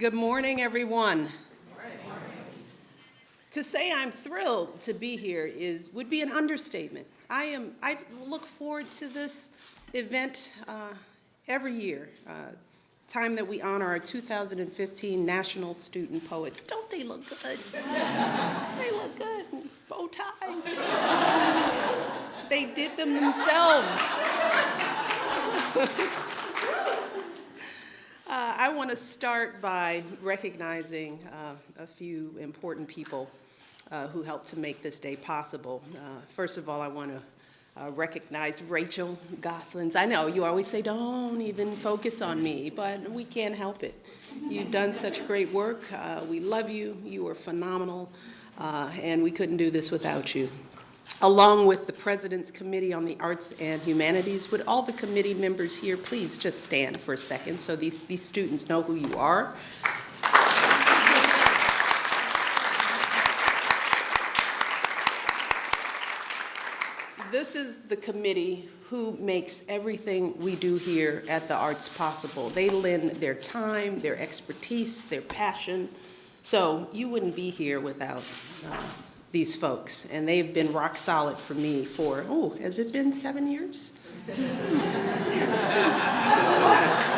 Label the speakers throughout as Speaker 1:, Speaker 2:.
Speaker 1: Good morning, everyone. To say I'm thrilled to be here would be an understatement. I look forward to this event every year, time that we honor our 2015 National Student Poets. Don't they look good? They look good. Bow ties. They did them themselves. I want to start by recognizing a few important people who helped to make this day possible. First of all, I want to recognize Rachel Goslins. I know you always say, don't even focus on me, but we can't help it. You've done such great work. We love you. You are phenomenal, and we couldn't do this without you. Along with the President's Committee on the Arts and Humanities, would all the committee members here please just stand for a second so these students know who you are. This is the committee who makes everything we do here at the Arts possible. They lend their time, their expertise, their passion, so you wouldn't be here without these folks, and they've been rock solid for me for, has it been 7 years? It's been a while.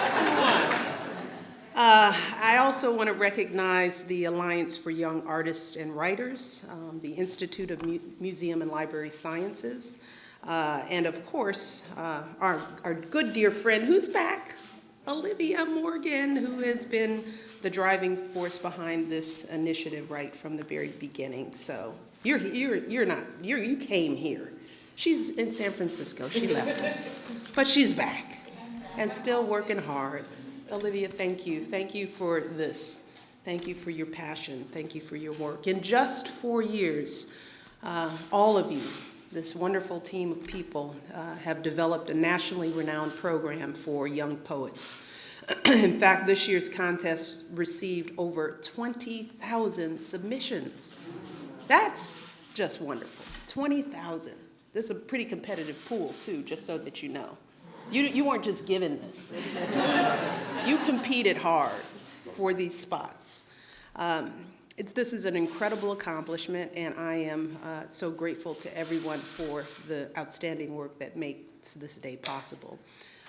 Speaker 1: I also want to recognize the Alliance for Young Artists and Writers, the Institute of Museum and Library Sciences, and of course, our good dear friend, who's back, Olivia Morgan, who has been the driving force behind this initiative right from the very beginning. So you came here. She's in San Francisco. She left us, but she's back and still working hard. Olivia, thank you. Thank you for this. Thank you for your passion. Thank you for your work. In just 4 years, all of you, this wonderful team of people, have developed a nationally renowned program for young poets. In fact, this year's contest received over 20,000 submissions. That's just wonderful. 20,000. This is a pretty competitive pool, too, just so that you know. You weren't just given this. You competed hard for these spots. This is an incredible accomplishment, and I am so grateful to everyone for the outstanding work that makes this day possible.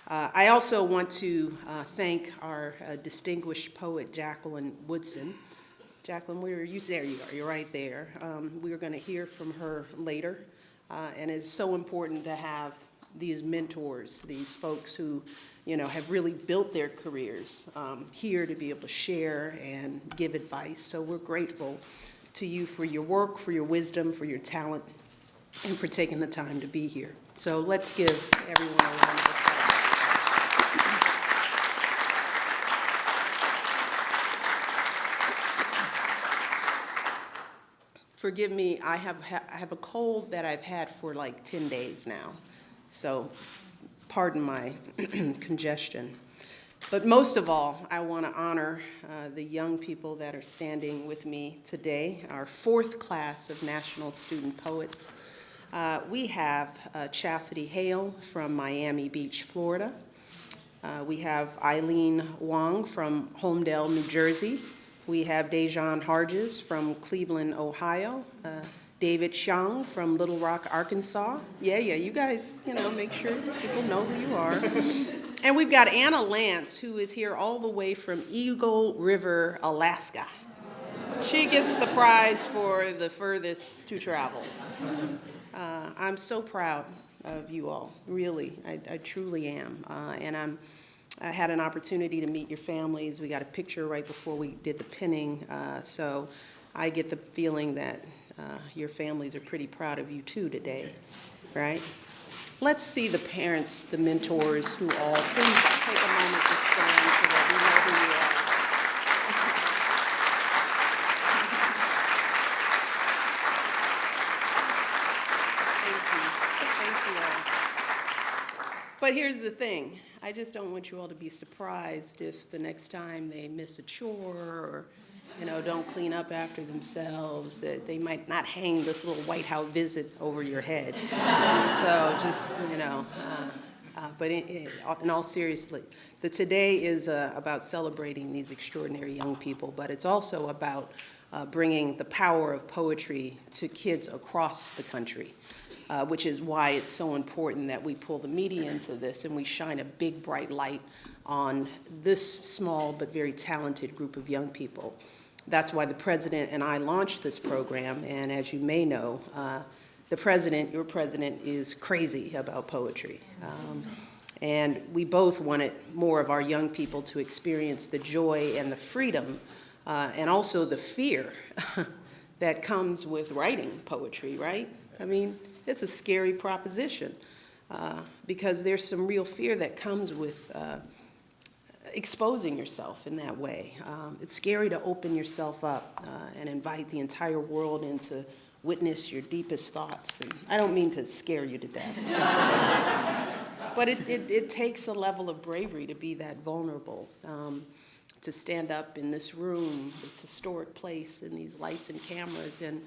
Speaker 1: I also want to thank our distinguished poet, Jacqueline Woodson. Jacqueline, where are you? There you are. You're right there. We're going to hear from her later, and it's so important to have these mentors, these folks who, have really built their careers here to be able to share and give advice. So we're grateful to you for your work, for your wisdom, for your talent, and for taking the time to be here. So let's give everyone a round of applause. Forgive me, I have a cold that I've had for like 10 days now, so pardon my congestion. But most of all, I want to honor the young people that are standing with me today, our 4th class of National Student Poets. We have Chastity Hale from Miami Beach, Florida. We have Eileen Wong from Homedale, New Jersey. We have Dejan Harges from Cleveland, Ohio. David Xiang from Little Rock, Arkansas. Yeah, you guys, make sure people know who you are. And we've got Anna Lance, who is here all the way from Eagle River, Alaska. She gets the prize for the furthest to travel. I'm so proud of you all, really. I truly am. And I had an opportunity to meet your families. We got a picture right before we did the pinning, so I get the feeling that your families are pretty proud of you too today, right? Let's see the parents, the mentors who all, please take a moment to stand so that we know who you are. Thank you all. But here's the thing. I just don't want you all to be surprised if the next time they miss a chore or, don't clean up after themselves, that they might not hang this little White House visit over your head. So just, But in all seriousness, the today is about celebrating these extraordinary young people, but it's also about bringing the power of poetry to kids across the country, which is why it's so important that we pull the media into this and we shine a big, bright light on this small but very talented group of young people. That's why the president and I launched this program, and as you may know, the president, your president, is crazy about poetry. And we both wanted more of our young people to experience the joy and the freedom and also the fear that comes with writing poetry, right? I mean, it's a scary proposition because there's some real fear that comes with exposing yourself in that way. It's scary to open yourself up and invite the entire world in to witness your deepest thoughts. And I don't mean to scare you to death. But it takes a level of bravery to be that vulnerable, to stand up in this room, this historic place, and these lights and cameras, and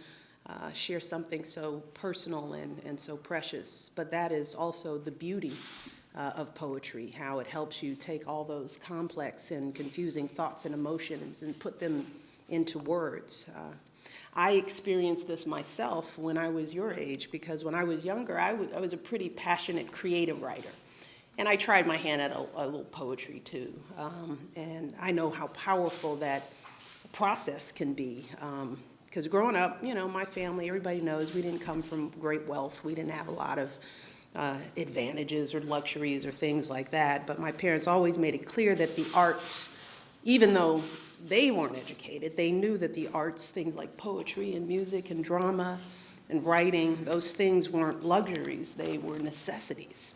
Speaker 1: share something so personal and so precious. But that is also the beauty of poetry, how it helps you take all those complex and confusing thoughts and emotions and put them into words. I experienced this myself when I was your age, because when I was younger, I was a pretty passionate, creative writer. And I tried my hand at a little poetry too. And I know how powerful that process can be. Because growing up, you know, my family, everybody knows we didn't come from great wealth. We didn't have a lot of advantages or luxuries or things like that. But my parents always made it clear that the arts, even though they weren't educated, they knew that the arts, things like poetry and music and drama and writing, those things weren't luxuries, they were necessities.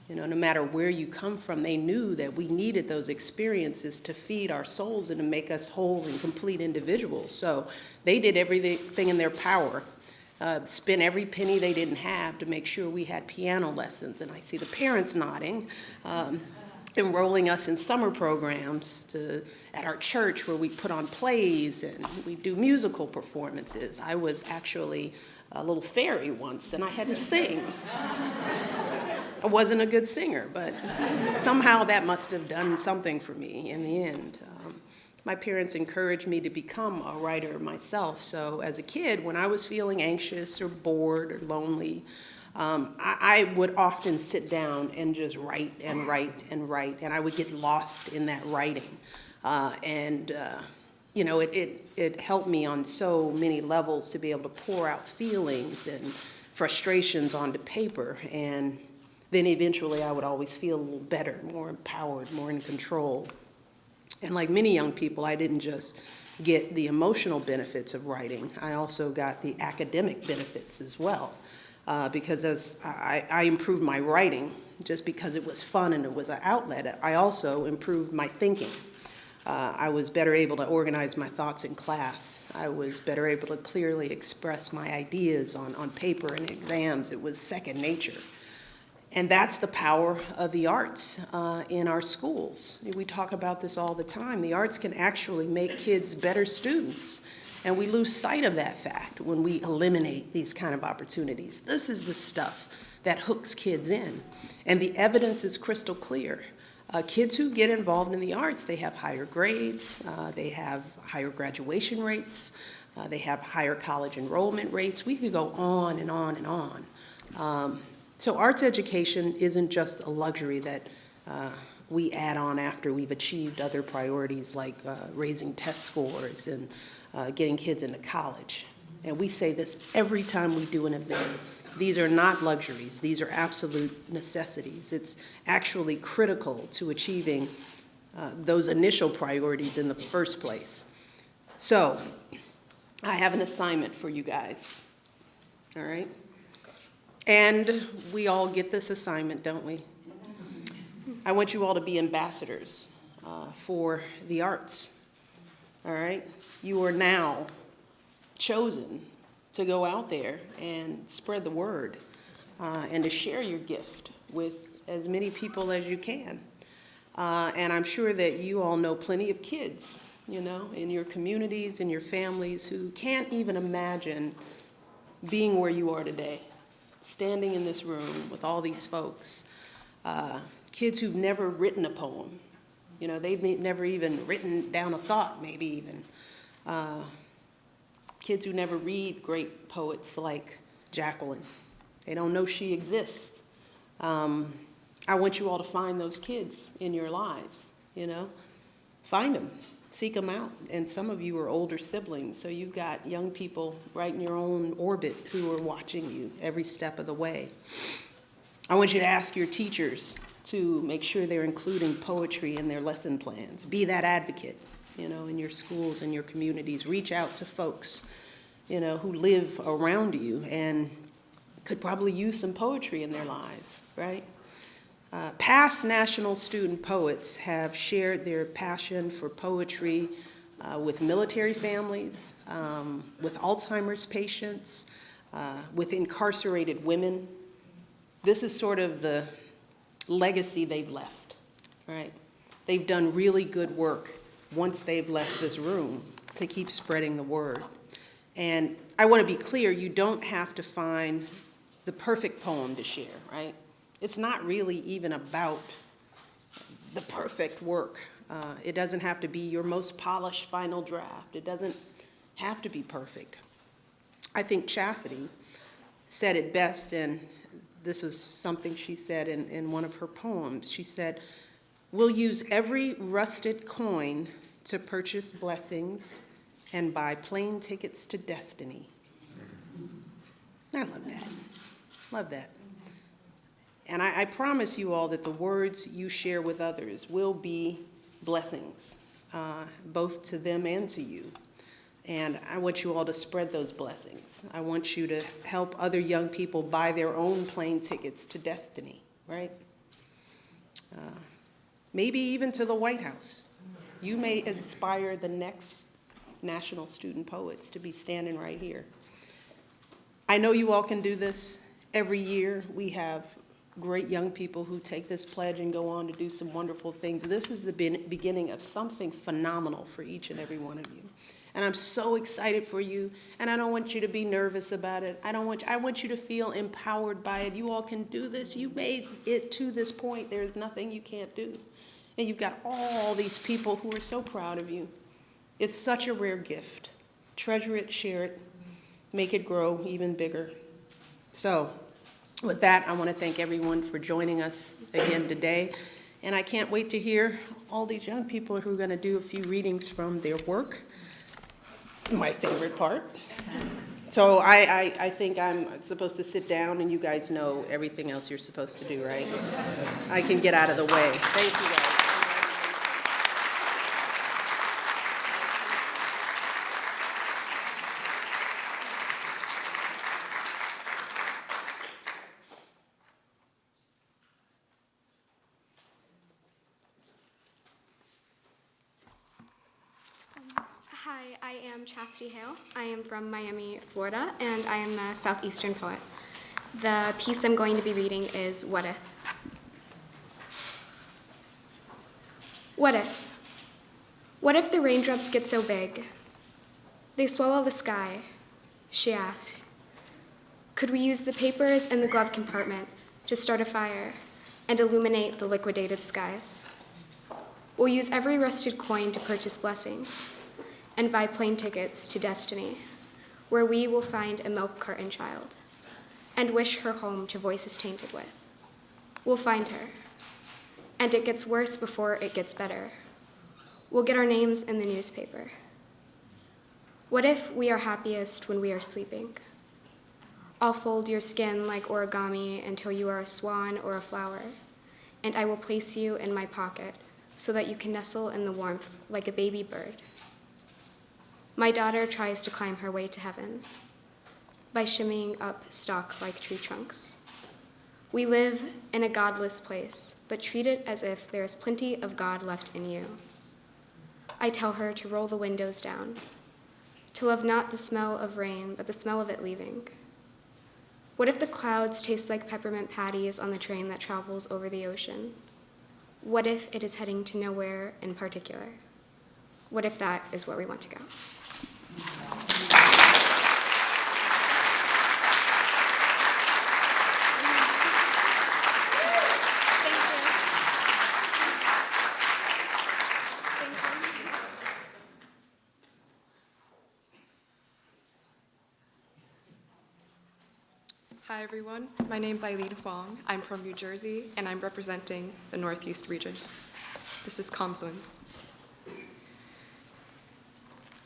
Speaker 1: You know, no matter where you come from, they knew that we needed those experiences to feed our souls and to make us whole and complete individuals. So they did everything in their power, spent every penny they didn't have to make sure we had piano lessons. And I see the parents nodding, enrolling us in summer programs at our church where we put on plays and we do musical performances. I was actually a little fairy once and I had to sing. I wasn't a good singer, but somehow that must have done something for me in the end. My parents encouraged me to become a writer myself, so as a kid, when I was feeling anxious or bored or lonely, I would often sit down and just write and write and write, and I would get lost in that writing. You know, it helped me on so many levels to be able to pour out feelings and frustrations onto paper, and then eventually I would always feel a little better, more empowered, more in control. And like many young people, I didn't just get the emotional benefits of writing, I also got the academic benefits as well. Because as I improved my writing, just because it was fun and it was an outlet, I also improved my thinking. I was better able to organize my thoughts in class. I was better able to clearly express my ideas on paper and exams. It was second nature. And that's the power of the arts in our schools. We talk about this all the time. The arts can actually make kids better students. And we lose sight of that fact when we eliminate these kind of opportunities. This is the stuff that hooks kids in. And the evidence is crystal clear. Kids who get involved in the arts, they have higher grades, they have higher graduation rates, they have higher college enrollment rates. We could go on and on and on. So arts education isn't just a luxury that we add on after we've achieved other priorities like raising test scores and getting kids into college. And we say this every time we do an event. These are not luxuries. These are absolute necessities. It's actually critical to achieving those initial priorities in the first place. So I have an assignment for you guys, all right? And we all get this assignment, don't we? I want you all to be ambassadors for the arts, all right? You are now chosen to go out there and spread the word and to share your gift with as many people as you can. And I'm sure that you all know plenty of kids, you know, in your communities, in your families who can't even imagine being where you are today, standing in this room with all these folks. Kids who've never written a poem. You know, they've never even written down a thought, maybe even. Kids who never read great poets like Jacqueline. They don't know she exists. I want you all to find those kids in your lives, you know. Find them, seek them out. And some of you are older siblings, so you've got young people right in your own orbit who are watching you every step of the way. I want you to ask your teachers to make sure they're including poetry in their lesson plans. Be that advocate, you know, in your schools and your communities. Reach out to folks, you know, who live around you and could probably use some poetry in their lives, right? Past national student poets have shared their passion for poetry with military families, with Alzheimer's patients, with incarcerated women. This is sort of the legacy they've left, right? They've done really good work once they've left this room to keep spreading the word. And I want to be clear, you don't have to find the perfect poem to share, right? It's not really even about the perfect work. It doesn't have to be your most polished final draft. It doesn't have to be perfect. I think Chastity said it best, and this was something she said in one of her poems. She said, "We'll use every rusted coin to purchase blessings and buy plane tickets to destiny." I love that. Love that. And I promise you all that the words you share with others will be blessings, both to them and to you. And I want you all to spread those blessings. I want you to help other young people buy their own plane tickets to destiny, right? Maybe even to the White House. You may inspire the next national student poets to be standing right here. I know you all can do this. Every year we have great young people who take this pledge and go on to do some wonderful things. This is the beginning of something phenomenal for each and every one of you. And I'm so excited for you, and I don't want you to be nervous about it. I want you to feel empowered by it. You all can do this. You made it to this point. There's nothing you can't do. And you've got all these people who are so proud of you. It's such a rare gift. Treasure it, share it, make it grow even bigger. So, with that, I want to thank everyone for joining us again today. And I can't wait to hear all these young people who are going to do a few readings from their work. My favorite part. So I think I'm supposed to sit down, and you guys know everything else you're supposed to do, right? I can get out of the way. Thank you, guys.
Speaker 2: Hi, I am Chastity Hale. I am from Miami, Florida, and I am the Southeastern poet. The piece I'm going to be reading is What If? What if? What if the raindrops get so big? They swallow the sky, she asks. Could we use the papers in the glove compartment to start a fire and illuminate the liquidated skies? We'll use every rusted coin to purchase blessings and buy plane tickets to destiny, where we will find a milk carton child and wish her home to voices tainted with. We'll find her, and it gets worse before it gets better. We'll get our names in the newspaper. What if we are happiest when we are sleeping? I'll fold your skin like origami until you are a swan or a flower, and I will place you in my pocket so that you can nestle in the warmth like a baby bird. My daughter tries to climb her way to heaven by shimmying up stalk-like tree trunks. We live in a godless place, but treat it as if there is plenty of God left in you. I tell her to roll the windows down, to love not the smell of rain, but the smell of it leaving. What if the clouds taste like peppermint patties on the train that travels over the ocean? What if it is heading to nowhere in particular? What if that is where we want to go? Thank
Speaker 3: Hi everyone, my name's Eileen Huang. I'm from New Jersey and I'm representing the Northeast region. This is Confluence.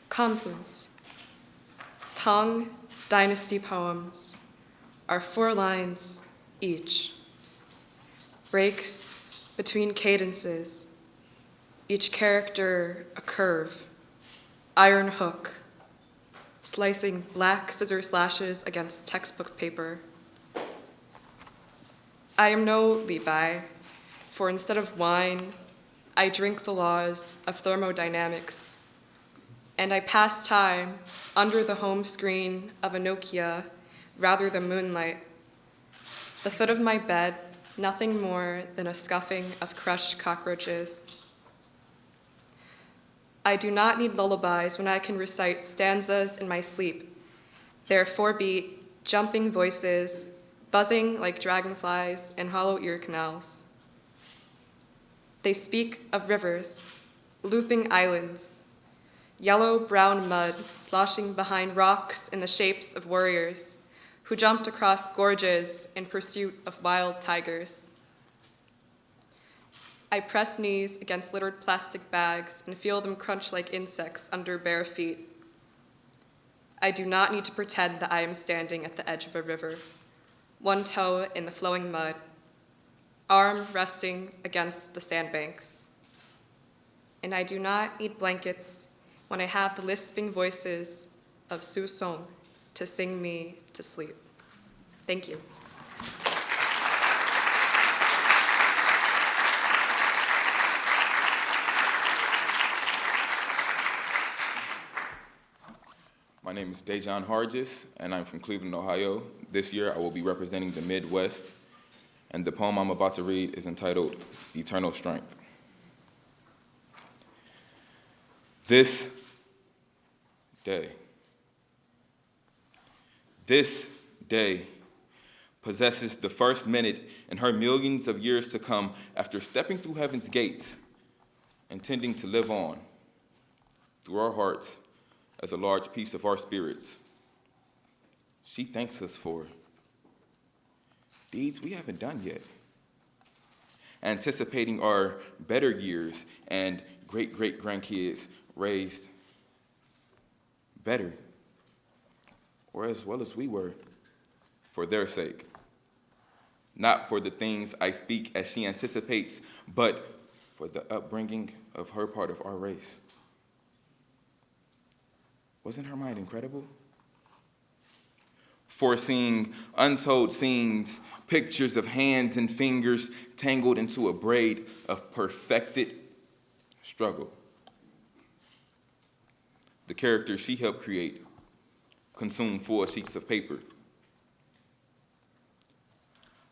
Speaker 3: Confluence. Tang Dynasty poems are 4 lines each. Breaks between cadences, each character a curve, iron hook, slicing black scissor slashes against textbook paper. I am no Levi, for instead of wine, I drink the laws of thermodynamics, and I pass time under the home screen of a Nokia rather than moonlight. The foot of my bed, nothing more than a scuffing of crushed cockroaches. I do not need lullabies when I can recite stanzas in my sleep. They are 4-beat, jumping voices, buzzing like dragonflies in hollow ear canals. They speak of rivers, looping islands, yellow-brown mud sloshing behind rocks in the shapes of warriors who jumped across gorges in pursuit of wild tigers. I press knees against littered plastic bags and feel them crunch like insects under bare feet. I do not need to pretend that I am standing at the edge of a river, one toe in the flowing mud, arm resting against the sandbanks. And I do not need blankets when I have the lisping voices of Su Song to sing me to sleep. Thank you.
Speaker 4: My name is Dejan Hargis, and I'm from Cleveland, Ohio. This year, I will be representing the Midwest, and the poem I'm about to read is entitled Eternal Strength. This day possesses the first minute in her millions of years to come after stepping through heaven's gates, intending to live on through our hearts as a large piece of our spirits. She thanks us for deeds we haven't done yet, anticipating our better years and great-great-grandkids raised better, or as well as we were, for their sake. Not for the things I speak as she anticipates, but for the upbringing of her part of our race. Wasn't her mind incredible? Foreseeing untold scenes, pictures of hands and fingers tangled into a braid of perfected struggle. The characters she helped create consumed 4 sheets of paper.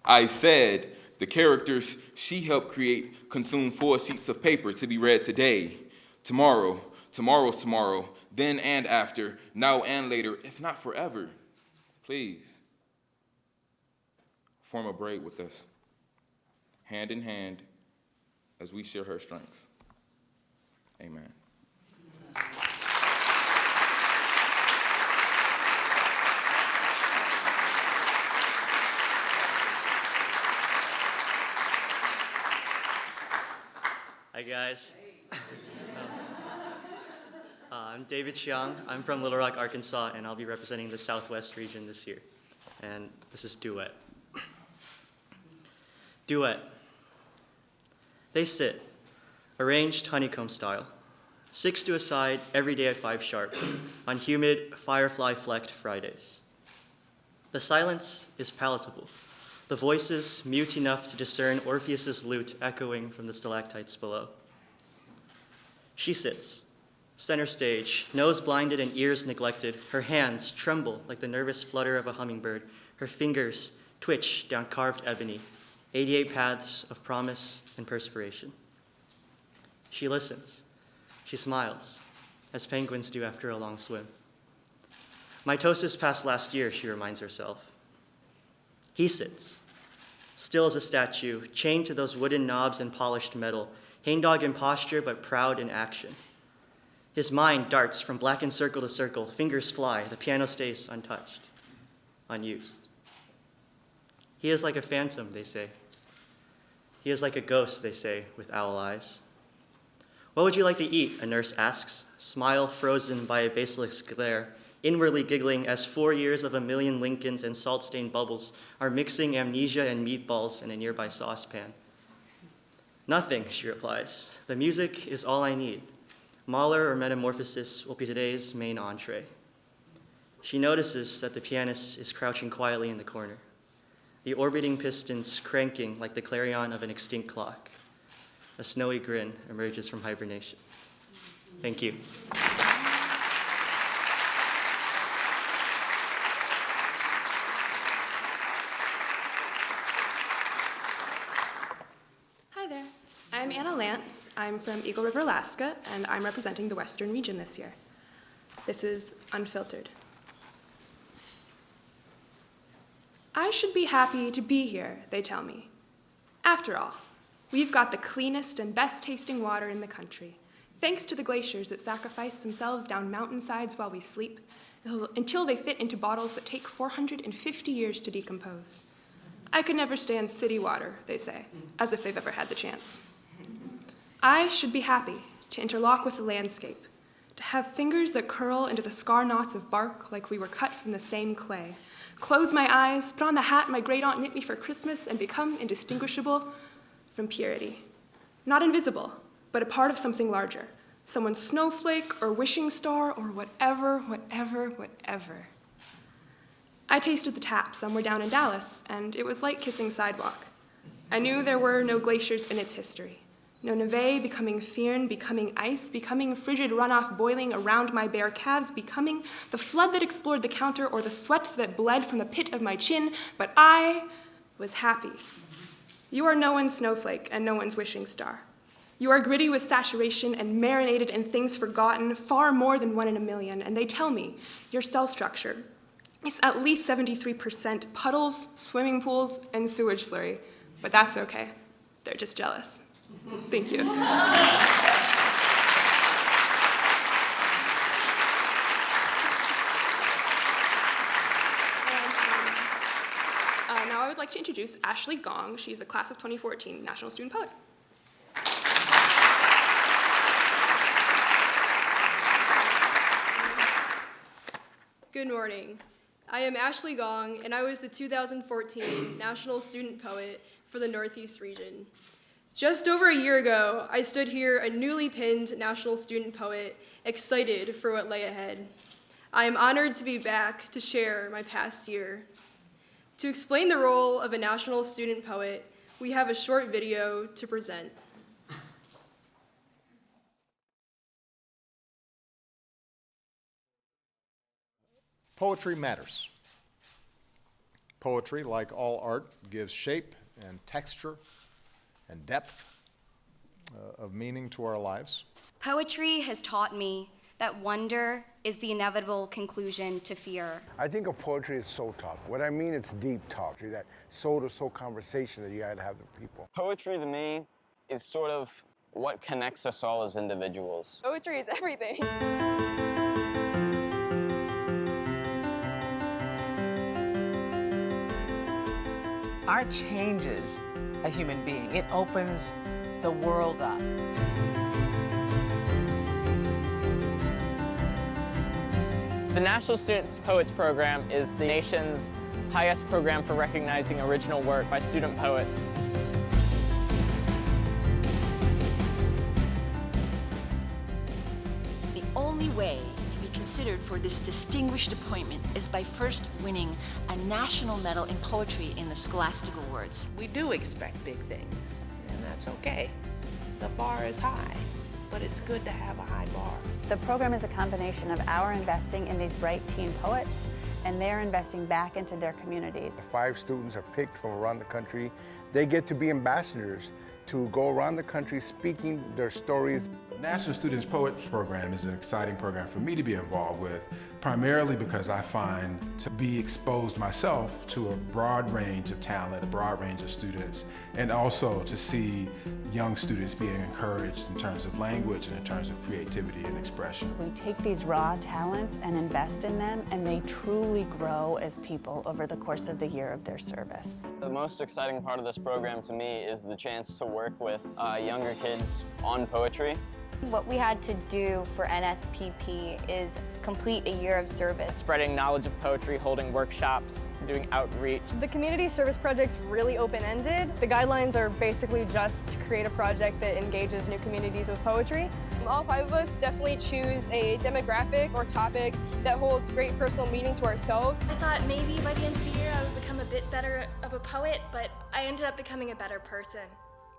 Speaker 4: I said the characters she helped create consumed 4 sheets of paper to be read today, tomorrow, tomorrow's tomorrow, then and after, now and later, if not forever. Please, form a braid with us, hand in hand, as we share her strengths. Amen.
Speaker 5: Hi guys. I'm David Chiang. I'm from Little Rock, Arkansas, and I'll be representing the Southwest region this year. And this is Duet. Duet. They sit, arranged honeycomb style, 6 to a side every day at 5 sharp, on humid, firefly-flecked Fridays. The silence is palatable, the voices mute enough to discern Orpheus's lute echoing from the stalactites below. She sits, center stage, nose blinded and ears neglected. Her hands tremble like the nervous flutter of a hummingbird. Her fingers twitch down carved ebony, 88 paths of promise and perspiration. She listens. She smiles, as penguins do after a long swim. Mitosis passed last year, she reminds herself. He sits, still as a statue, chained to those wooden knobs and polished metal, hangdog in posture but proud in action. His mind darts from blackened circle to circle, fingers fly, the piano stays untouched, unused. He is like a phantom, they say. He is like a ghost, they say, with owl eyes. What would you like to eat? A nurse asks, smile frozen by a basilisk's glare, inwardly giggling as 4 years of a million Lincolns and salt-stained bubbles are mixing amnesia and meatballs in a nearby saucepan. Nothing, she replies. The music is all I need. Mahler or Metamorphosis will be today's main entree. She notices that the pianist is crouching quietly in the corner, the orbiting pistons cranking like the clarion of an extinct clock. A snowy grin emerges from hibernation. Thank you.
Speaker 6: Hi there. I'm Anna Lance. I'm from Eagle River, Alaska, and I'm representing the Western region this year. This is Unfiltered. I should be happy to be here, they tell me. After all, we've got the cleanest and best tasting water in the country, thanks to the glaciers that sacrifice themselves down mountainsides while we sleep, until they fit into bottles that take 450 years to decompose. I could never stand city water, they say, as if they've ever had the chance. I should be happy to interlock with the landscape, to have fingers that curl into the scar knots of bark like we were cut from the same clay, close my eyes, put on the hat my great-aunt knit me for Christmas, and become indistinguishable from purity. Not invisible, but a part of something larger, someone's snowflake or wishing star or whatever. I tasted the tap somewhere down in Dallas, and it was like kissing sidewalk. I knew there were no glaciers in its history. No neve becoming firn, becoming ice, becoming frigid runoff boiling around my bare calves, becoming the flood that explored the counter or the sweat that bled from the pit of my chin, but I was happy. You are no one's snowflake and no one's wishing star. You are gritty with saturation and marinated in things forgotten, far more than 1 in a million, and they tell me your cell structure is at least 73% puddles, swimming pools, and sewage slurry, but that's okay. They're just jealous. Thank you. Now I would like to introduce Ashley Gong. She is a class of 2014 National Student Poet.
Speaker 7: Good morning. I am Ashley Gong, and I was the 2014 National Student Poet for the Northeast region. Just over a year ago, I stood here a newly pinned National Student Poet, excited for what lay ahead. I am honored to be back to share my past year. To explain the role of a National Student Poet, we have a short video to present.
Speaker 8: Poetry matters. Poetry, like all art, gives shape and texture and depth of meaning to our lives.
Speaker 9: Poetry has taught me that wonder is the inevitable conclusion to fear.
Speaker 10: I think of poetry as soul talk. What I mean, it's deep talk, that soul-to-soul conversation that you gotta have with people.
Speaker 11: Poetry to me is sort of what connects us all as individuals.
Speaker 7: Poetry is everything.
Speaker 12: Art changes a human being. It opens the world up.
Speaker 11: The National Student Poets Program is the nation's highest program for recognizing original work by student poets.
Speaker 13: The only way to be considered for this distinguished appointment is by first winning a national medal in poetry in the Scholastic Awards.
Speaker 1: We do expect big things, and that's okay. The bar is high, but it's good to have a high bar.
Speaker 14: The program is a combination of our investing in these bright teen poets and they're investing back into their communities.
Speaker 10: 5 students are picked from around the country. They get to be ambassadors to go around the country speaking their stories.
Speaker 15: The National Students Poets Program is an exciting program for me to be involved with, primarily because I find to be exposed myself to a broad range of talent, a broad range of students, and also to see young students being encouraged in terms of language and in terms of creativity and expression.
Speaker 14: We take these raw talents and invest in them, and they truly grow as people over the course of the year of their service.
Speaker 11: The most exciting part of this program to me is the chance to work with younger kids on poetry.
Speaker 9: What we had to do for NSPP is complete a year of service.
Speaker 11: Spreading knowledge of poetry, holding workshops, doing outreach.
Speaker 16: The community service project's really open-ended. The guidelines are basically just to create a project that engages new communities with poetry.
Speaker 7: All 5 of us definitely choose a demographic or topic that holds great personal meaning to ourselves.
Speaker 2: I thought maybe by the end of the year I would become a bit better of a poet, but I ended up becoming a better person.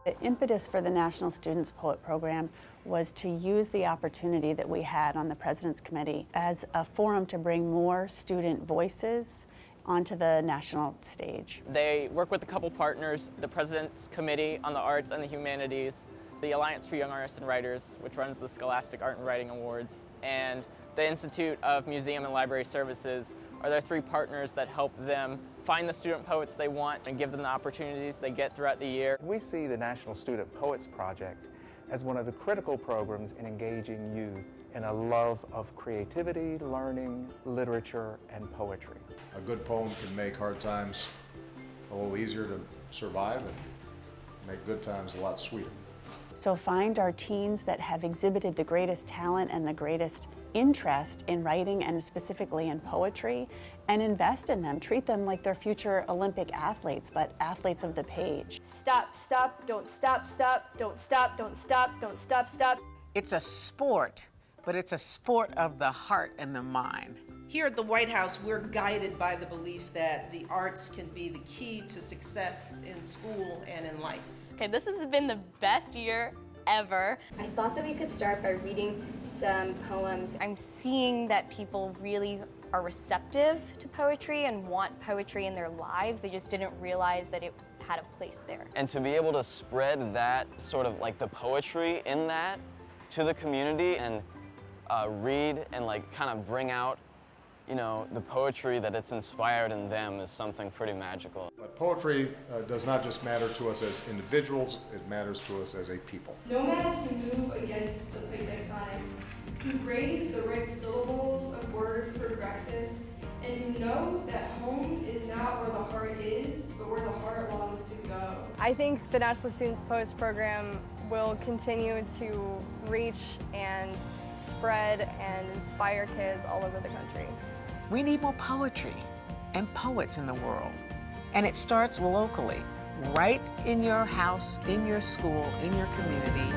Speaker 14: The impetus for the National Students Poet Program was to use the opportunity that we had on the President's Committee as a forum to bring more student voices onto the national stage.
Speaker 11: They work with a couple partners, the President's Committee on the Arts and the Humanities, the Alliance for Young Artists and Writers, which runs the Scholastic Art and Writing Awards, and the Institute of Museum and Library Services are their 3 partners that help them find the student poets they want and give them the opportunities they get throughout the year.
Speaker 10: We see the National Student Poets Project as one of the critical programs in engaging youth in a love of creativity, learning, literature, and poetry.
Speaker 8: A good poem can make hard times a little easier to survive and make good times a lot sweeter.
Speaker 14: So find our teens that have exhibited the greatest talent and the greatest interest in writing and specifically in poetry and invest in them. Treat them like they're future Olympic athletes, but athletes of the page.
Speaker 16: Stop, stop, don't stop, stop, don't stop, don't stop, don't stop, stop.
Speaker 12: It's a sport, but it's a sport of the heart and the mind.
Speaker 1: Here at the White House, we're guided by the belief that the arts can be the key to success in school and in life.
Speaker 16: Okay, this has been the best year ever.
Speaker 2: I thought that we could start by reading some poems.
Speaker 9: I'm seeing that people really are receptive to poetry and want poetry in their lives. They just didn't realize that it had a place there.
Speaker 11: And to be able to spread that sort of like the poetry in that to the community and read and like kind of bring out, you know, the poetry that it's inspired in them is something pretty magical.
Speaker 8: But poetry does not just matter to us as individuals, it matters to us as a people.
Speaker 7: Nomads who move against the plate tectonics, who graze the ripe syllables of words for breakfast, and who know that home is not where the heart is, but where the heart longs to go.
Speaker 16: I think the National Students Poets Program will continue to reach and spread and inspire kids all over the country.
Speaker 12: We need more poetry and poets in the world. And it starts locally, right in your house, in your school, in your community.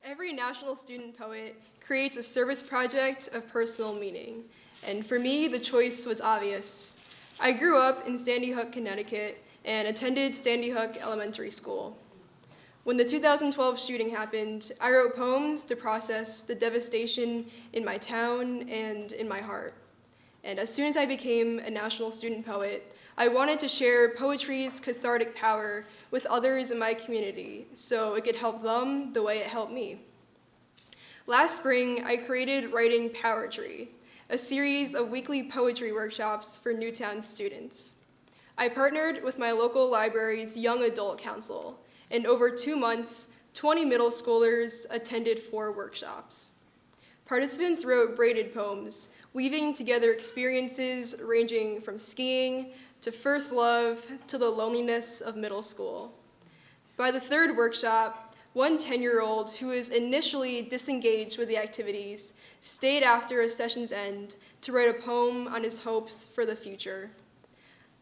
Speaker 7: Every National Student Poet creates a service project of personal meaning, and for me, the choice was obvious. I grew up in Sandy Hook, Connecticut, and attended Sandy Hook Elementary School. When the 2012 shooting happened, I wrote poems to process the devastation in my town and in my heart. And as soon as I became a National Student Poet, I wanted to share poetry's cathartic power with others in my community so it could help them the way it helped me. Last spring, I created Writing Powertree, a series of weekly poetry workshops for Newtown students. I partnered with my local library's Young Adult Council, and over 2 months, 20 middle schoolers attended 4 workshops. Participants wrote braided poems, weaving together experiences ranging from skiing to first love to the loneliness of middle school. By the 3rd workshop, one 10-year-old who was initially disengaged with the activities stayed after a session's end to write a poem on his hopes for the future.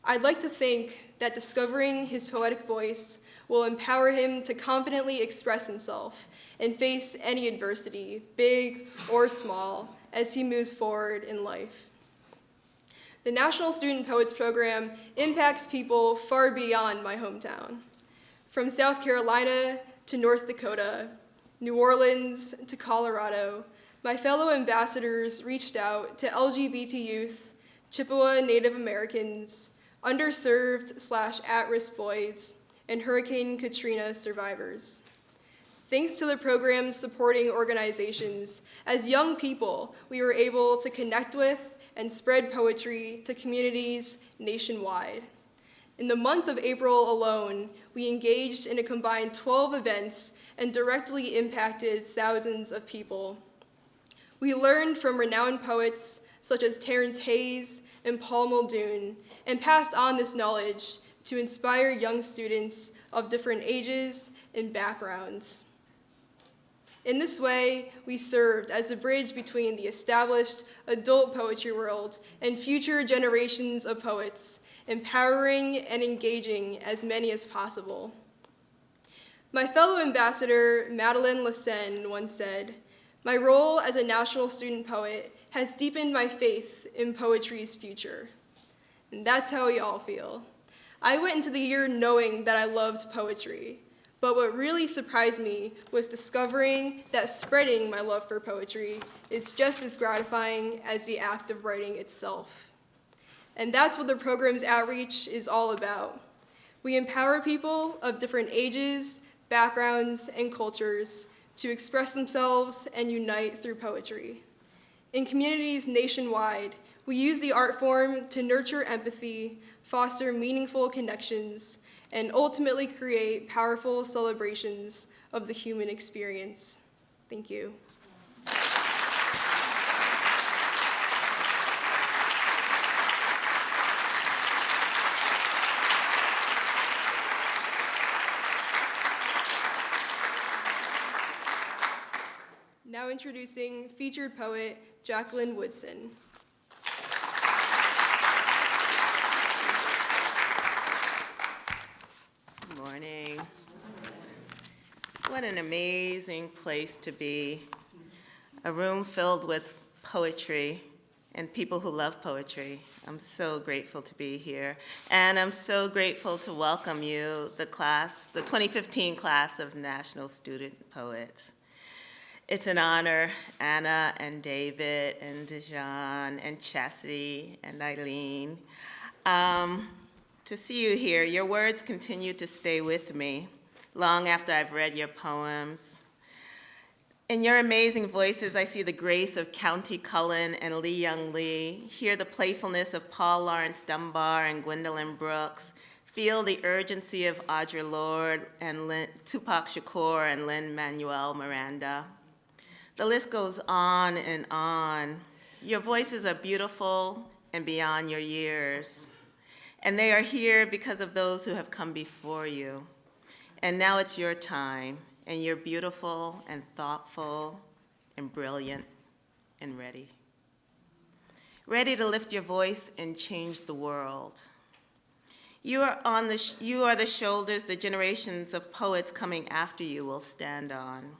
Speaker 7: I'd like to think that discovering his poetic voice will empower him to confidently express himself and face any adversity, big or small, as he moves forward in life. The National Student Poets Program impacts people far beyond my hometown. From South Carolina to North Dakota, New Orleans to Colorado, my fellow ambassadors reached out to LGBT youth, Chippewa Native Americans, underserved/at-risk boys, and Hurricane Katrina survivors. Thanks to the program's supporting organizations, as young people, we were able to connect with and spread poetry to communities nationwide. In the month of April alone, we engaged in a combined 12 events and directly impacted thousands of people. We learned from renowned poets such as Terrence Hayes and Paul Muldoon, and passed on this knowledge to inspire young students of different ages and backgrounds. In this way, we served as a bridge between the established adult poetry world and future generations of poets, empowering and engaging as many as possible. My fellow ambassador, Madeleine Lassen, once said, "My role as a national student poet has deepened my faith in poetry's future." And that's how we all feel. I went into the year knowing that I loved poetry, but what really surprised me was discovering that spreading my love for poetry is just as gratifying as the act of writing itself. And that's what the program's outreach is all about. We empower people of different ages, backgrounds, and cultures to express themselves and unite through poetry. In communities nationwide, we use the art form to nurture empathy, foster meaningful connections, and ultimately create powerful celebrations of the human experience. Thank you. Now introducing featured poet Jacqueline Woodson.
Speaker 17: Good morning. What an amazing place to be. A room filled with poetry and people who love poetry. I'm so grateful to be here. And I'm so grateful to welcome you, the 2015 class of National Student Poets. It's an honor, Anna and David and Dejan and Chassie and Eileen, to see you here. Your words continue to stay with me long after I've read your poems. In your amazing voices, I see the grace of County Cullen and Lee Young Lee, hear the playfulness of Paul Laurence Dunbar and Gwendolyn Brooks, feel the urgency of Audre Lorde and Tupac Shakur and Lin-Manuel Miranda. The list goes on and on. Your voices are beautiful and beyond your years. And they are here because of those who have come before you. And now it's your time, and you're beautiful and thoughtful and brilliant and ready. Ready to lift your voice and change the world. You are the shoulders the generations of poets coming after you will stand on.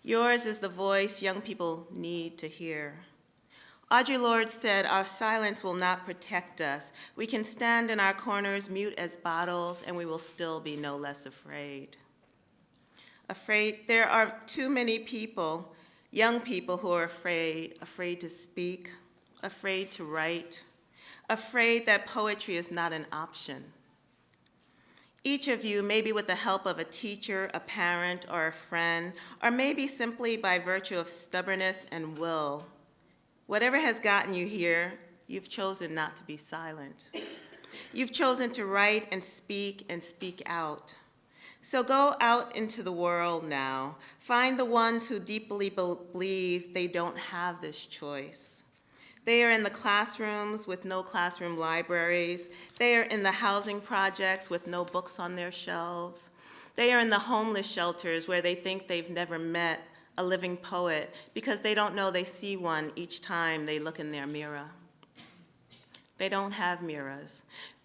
Speaker 17: Yours is the voice young people need to hear. Audre Lorde said, "Our silence will not protect us. We can stand in our corners, mute as bottles, and we will still be no less afraid." There are too many people, young people, who are afraid to speak, afraid to write, afraid that poetry is not an option. Each of you, maybe with the help of a teacher, a parent, or a friend, or maybe simply by virtue of stubbornness and will, whatever has gotten you here, you've chosen not to be silent. You've chosen to write and speak out. So go out into the world now. Find the ones who deeply believe they don't have this choice. They are in the classrooms with no classroom libraries. They are in the housing projects with no books on their shelves. They are in the homeless shelters where they think they've never met a living poet because they don't know they see one each time they look in their mirror. They don't have mirrors.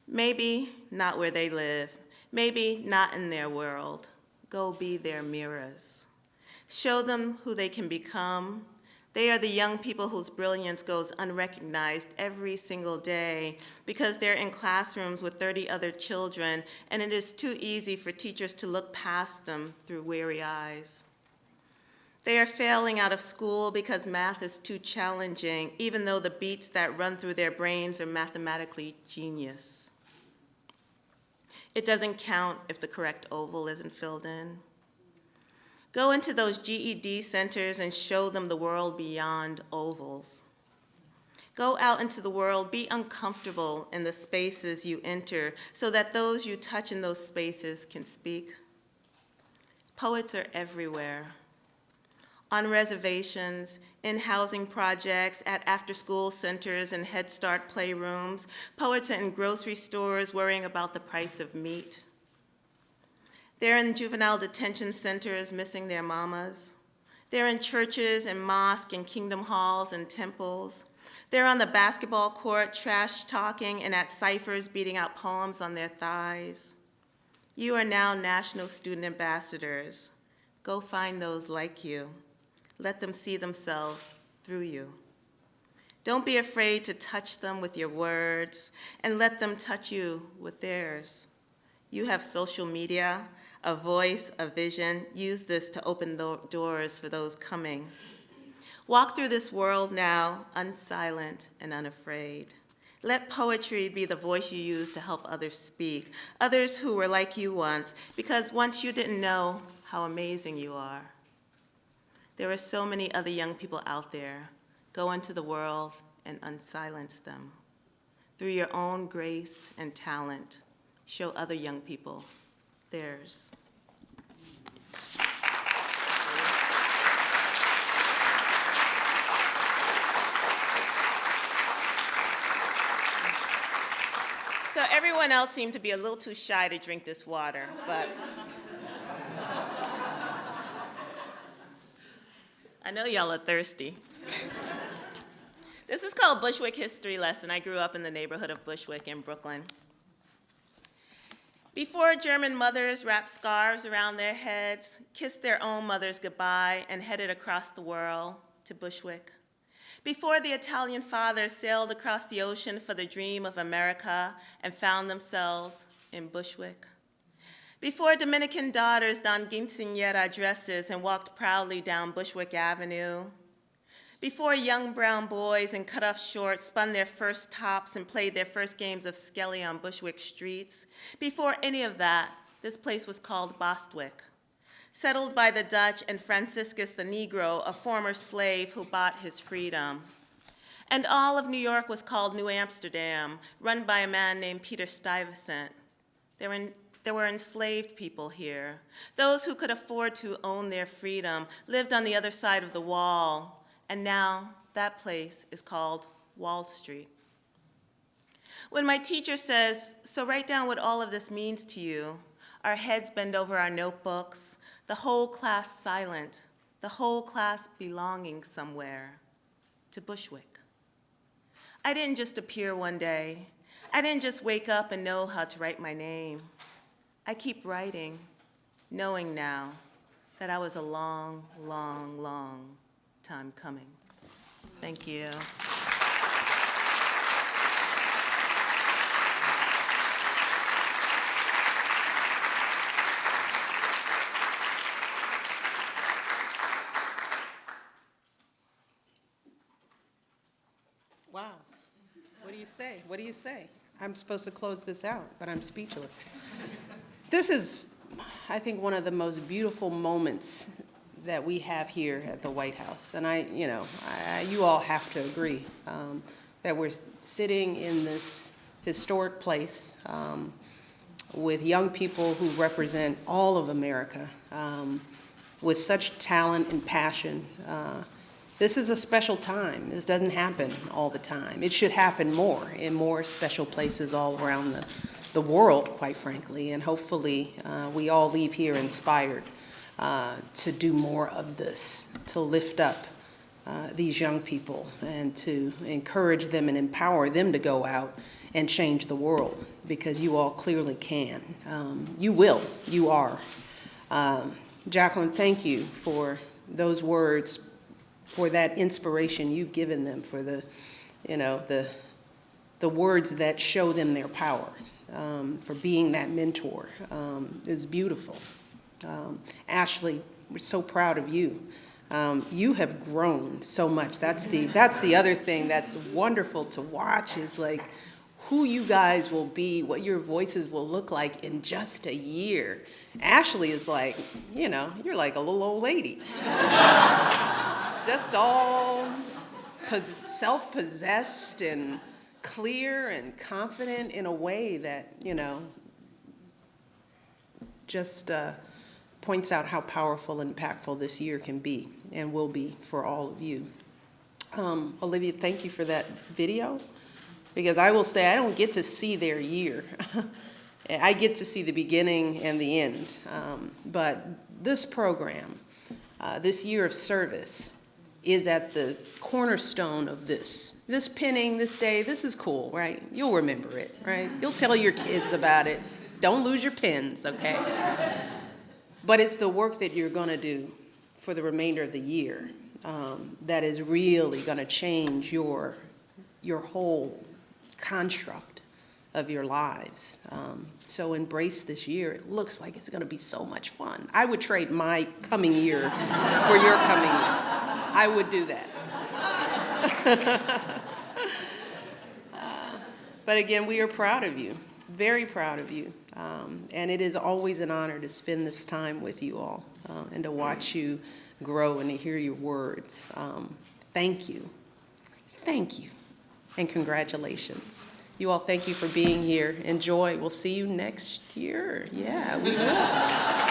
Speaker 17: Maybe not where they live. Maybe not in their world. Go be their mirrors. Show them who they can become. They are the young people whose brilliance goes unrecognized every single day because they're in classrooms with 30 other children, and it is too easy for teachers to look past them through weary eyes. They are failing out of school because math is too challenging, even though the beats that run through their brains are mathematically genius. It doesn't count if the correct oval isn't filled in. Go into those GED centers and show them the world beyond ovals. Go out into the world, be uncomfortable in the spaces you enter so that those you touch in those spaces can speak. Poets are everywhere. On reservations, in housing projects, at after-school centers and Head Start playrooms, poets are in grocery stores worrying about the price of meat. They're in juvenile detention centers missing their mamas. They're in churches and mosques and kingdom halls and temples. They're on the basketball court trash talking and at ciphers beating out poems on their thighs. You are now national student ambassadors. Go find those like you. Let them see themselves through you. Don't be afraid to touch them with your words and let them touch you with theirs. You have social media, a voice, a vision. Use this to open doors for those coming. Walk through this world now, unsilent and unafraid. Let poetry be the voice you use to help others speak, others who were like you once, because once you didn't know how amazing you are. There are so many other young people out there. Go into the world and unsilence them. Through your own grace and talent, show other young people theirs. So everyone else seemed to be a little too shy to drink this water, but I know y'all are thirsty. This is called Bushwick History Lesson. I grew up in the neighborhood of Bushwick in Brooklyn. Before German mothers wrapped scarves around their heads, kissed their own mothers goodbye, and headed across the world to Bushwick. Before the Italian fathers sailed across the ocean for the dream of America and found themselves in Bushwick. Before Dominican daughters donned quinceañera dresses and walked proudly down Bushwick Avenue. Before young brown boys in cut-off shorts spun their first tops and played their first games of skelly on Bushwick streets. Before any of that, this place was called Bostwick, settled by the Dutch and Franciscus the Negro, a former slave who bought his freedom. And all of New York was called New Amsterdam, run by a man named Peter Stuyvesant. There were enslaved people here. Those who could afford to own their freedom lived on the other side of the wall. And now that place is called Wall Street. When my teacher says, "So write down what all of this means to you," our heads bend over our notebooks, the whole class silent, the whole class belonging somewhere, to Bushwick. I didn't just appear one day. I didn't just wake up and know how to write my name. I keep writing, knowing now that I was a long, long, long time coming. Thank you.
Speaker 1: Wow. What do you say? What do you say? I'm supposed to close this out, but I'm speechless. This is, I think, one of the most beautiful moments that we have here at the White House. And you all have to agree that we're sitting in this historic place with young people who represent all of America with such talent and passion. This is a special time. This doesn't happen all the time. It should happen more in more special places all around the world, quite frankly. And hopefully we all leave here inspired to do more of this, to lift up these young people and to encourage them and empower them to go out and change the world, because you all clearly can. You will. You are. Jacqueline, thank you for those words for that inspiration you've given them, for the, you know, the words that show them their power, for being that mentor, is beautiful. Ashley, we're so proud of you. You have grown so much. That's the other thing that's wonderful to watch, is like who you guys will be, what your voices will look like in just a year. Ashley is like, you know, you're like a little old lady. Just all self-possessed and clear and confident in a way that, you know, just points out how powerful and impactful this year can be and will be for all of you. Olivia, thank you for that video, because I will say I don't get to see their year. I get to see the beginning and the end. But this program, this year of service, is at the cornerstone of this. This pinning, this day, this is cool, right? You'll remember it, right? You'll tell your kids about it. Don't lose your pins, okay? But it's the work that you're gonna do for the remainder of the year that is really gonna change your whole construct of your lives. So embrace this year. It looks like it's gonna be so much fun. I would trade my coming year for your coming year. I would do that. But again, we are proud of you, very proud of you. And it is always an honor to spend this time with you all and to watch you grow and to hear your words. Thank you. Thank you. And congratulations. You all, thank you for being here. Enjoy. We'll see you next year. Yeah, we will.